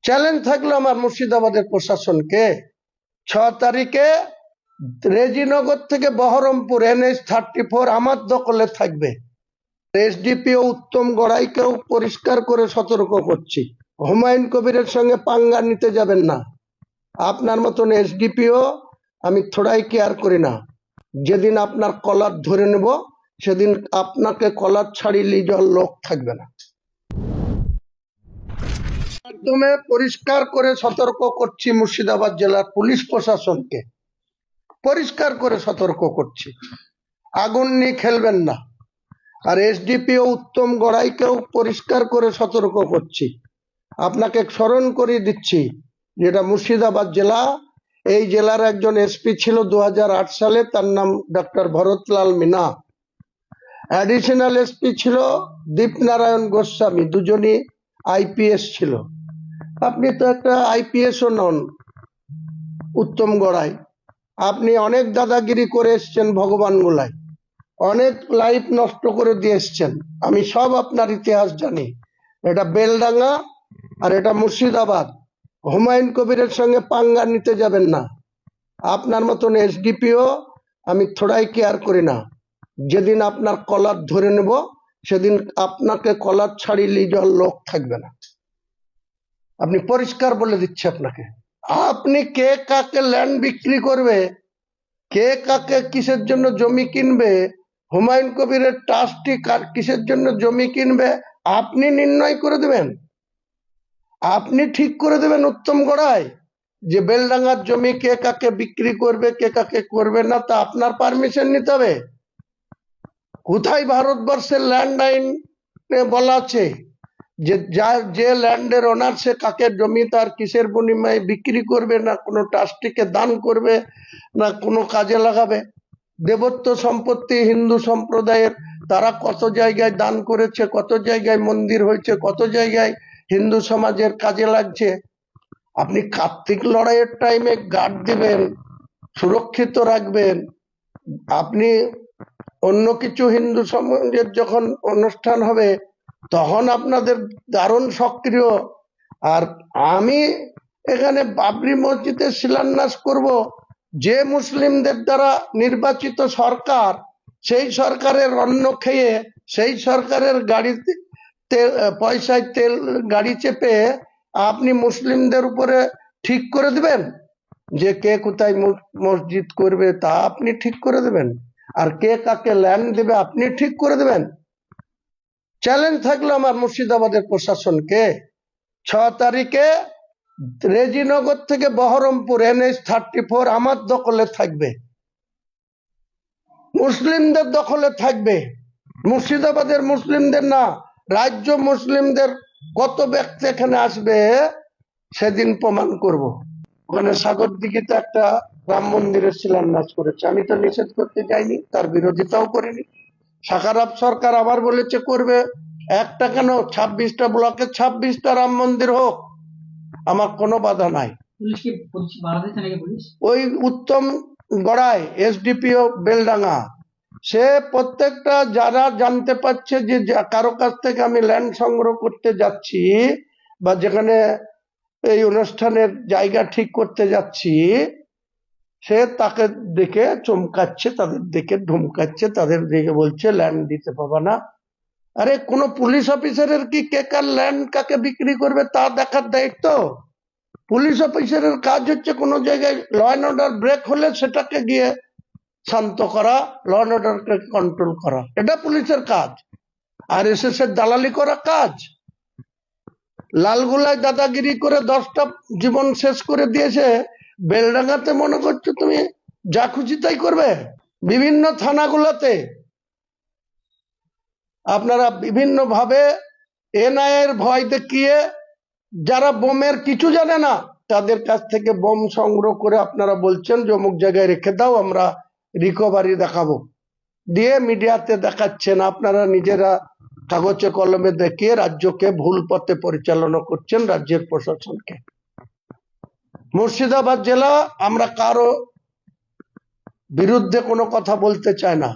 Challenge থাকলো আমার মুর্শিদাবাদের প্রশাসনকে, 6 তারিখে রেজিনগর থেকে বহরমপুর NH-34 আমার দখলে থাকবে। এসডিপিও উত্তম গড়াইকেও পরিষ্কার করে সতর্ক করছি, হুমায়ুন কবিরের সঙ্গে পাঙ্গা নিতে যাবেন না। আপনার মতন এসডিপিও আমি থোড়াই কেয়ার করি না। যেদিন আপনার কলার ধরে নেব সেদিন আপনাকে কলার ছাড়িয়ে যাওয়ার লোক থাকবে না। মাধ্যমে পরিষ্কার করে সতর্ক করছি মুর্শিদাবাদ জেলার পুলিশ প্রশাসনকে, পরিষ্কার করে সতর্ক করছি, আগুন নিয়ে খেলবেন না। আর এসডিপিও উত্তম গড়াইকেও পরিষ্কার করে সতর্ক করছি, আপনাকে স্মরণ করিয়ে দিচ্ছি যেটা মুর্শিদাবাদ জেলা, এই জেলার একজন এসপি ছিল 2008 সালে, তার নাম doctor Bharatlal Meena. Additional SP ছিল দীপনারায়ণ গোস্বামী, দুজনই আইপিএস ছিল। আপনি তো একটা আইপিএসও নন উত্তম গড়াই, আপনি অনেক দাদাগিরি করে এসছেন ভগবান গোলায়, অনেক লাইফ নষ্ট করে দিয়ে এসছেন। আমি সব আপনার ইতিহাস জানি। এটা বেলডাঙ্গা আর এটা মুর্শিদাবাদ। হুমায়ুন কবিরের সঙ্গে পাঙ্গা নিতে যাবেন না। আপনার মতন এসডিপিও আমি থোড়াই কেয়ার করি না। যেদিন আপনার কলার ধরে নেব সেদিন আপনাকে কলার ছাড়িয়ে যাওয়ার লোক থাকবে না। আপনি পরিষ্কার বলে দিচ্ছে আপনাকে। আপনি কে কাকে ল্যান্ড বিক্রি করবে, কে কাকে কিসের জন্য জমি কিনবে, হুমায়ুন কবিরের ট্রাস্টি কিসের জন্য জমি কিনবে, আপনি নির্ণয় করে দেবেন, আপনি ঠিক করে দেবেন উত্তম গড়াই যে বেলডাঙ্গার জমি কে কাকে বিক্রি করবে, কে কাকে করবে না, তা আপনার পারমিশন নিতে হবে। কোথায় ভারতবর্ষের ল্যান্ড আইন বলা আছে যে ল্যান্ডের ওনার সে কাকে জমি তার কিসের বিনিময়ে বিক্রি করবে, না কোনো ট্রাস্টিকে দান করবে, না কোনো কাজে লাগাবে? দেবত্ব সম্পত্তি হিন্দু সম্প্রদায়ের, তারা কত জায়গায় দান করেছে, কত জায়গায় মন্দির হয়েছে, কত জায়গায় হিন্দু সমাজের কাজে লাগছে। আপনি কার্তিক লড়াইয়ের টাইমে গার্ড দিবেন, সুরক্ষিত রাখবেন। আপনি অন্য কিছু হিন্দু সমাজের যখন অনুষ্ঠান হবে তখন আপনাদের দারুণ সক্রিয়। আর আমি এখানে বাবরি মসজিদের শিলান্যাস করব, যে মুসলিমদের দ্বারা নির্বাচিত সরকার, সেই সরকারের অন্ন খেয়ে, সেই সরকারের গাড়িতে পয়সায় তেল গাড়ি চেপে আপনি মুসলিমদের উপরে ঠিক করে দেবেন যে কে কোথায় মসজিদ করবে, তা আপনি ঠিক করে দেবেন। আর কে কাকে ল্যান্ড দেবে আপনি ঠিক করে দেবেন। চ্যালেঞ্জ থাকলো আমার মুর্শিদাবাদের প্রশাসনকে, 6 তারিখে রেজিনগর থেকে বহরমপুর NH-34 আমার দখলে থাকবে, মুসলিমদের দখলে থাকবে। মুর্শিদাবাদের মুসলিমদের না, রাজ্য মুসলিমদের কত ব্যক্তি এখানে আসবে সেদিন প্রমাণ করব। ওখানে সাগর দিঘিতে একটা রাম মন্দিরের শিলান্যাস করেছে, আমি তো নিষেধ করতে যাইনি, তার বিরোধিতাও করিনি। সাকারাত সরকার আবার বলেছে করবে, একটা কেন 26টা ব্লকে 26টা রাম মন্দির হোক, আমার কোনো বাধা নাই। ওই উত্তম গড়াই এসডিপিও বেলডাঙ্গা, সে প্রত্যেকটা যারা জানতে পারছে যে কারো কাছ থেকে আমি ল্যান্ড সংগ্রহ করতে যাচ্ছি বা যেখানে এই অনুষ্ঠানের জায়গা ঠিক করতে যাচ্ছি, সে তাকে দেখে চমকাচ্ছে, তাদের দেখে ধমকাচ্ছে, তাদের দেখে বলছে ল্যান্ড দিতে পাবা না। আরে কোনো পুলিশ অফিসারের কি কে কার ল্যান্ড কাকে বিক্রি করবে তা দেখার দায়িত্ব? পুলিশ অফিসারের কাজ হচ্ছে কোনো জায়গায় ল অ্যান্ড অর্ডার ব্রেক হলে সেটাকে গিয়ে শান্ত করা, ল অ্যান্ড অর্ডারকে কন্ট্রোল করা, এটা পুলিশের কাজ। আর এসএসের দালালি করা কাজ। লালগোলায় দাদাগিরি করে 10টা জীবন শেষ করে দিয়েছে, বেলডাঙ্গাতে মনে করছো তুমি যা খুশি তাই করবে? বিভিন্ন থানাগুলোতে আপনারা বিভিন্ন ভাবে এনআইএর ভয় দেখিয়ে যারা বোমের কিছু জানে না তাদের কাছ থেকে বোম সংগ্রহ করে আপনারা বলছেন যে অমুক জায়গায় রেখে দাও, আমরা রিকভারি দেখাবো, দিয়ে মিডিয়াতে দেখাচ্ছেন। আপনারা নিজেরা কাগজে কলমে দেখিয়ে রাজ্যকে ভুল পথে পরিচালনা করছেন, রাজ্যের প্রশাসনকে। মুর্শিদাবাদ জেলা আমরা কারো বিরুদ্ধে কোনো কথা বলতে চাই না,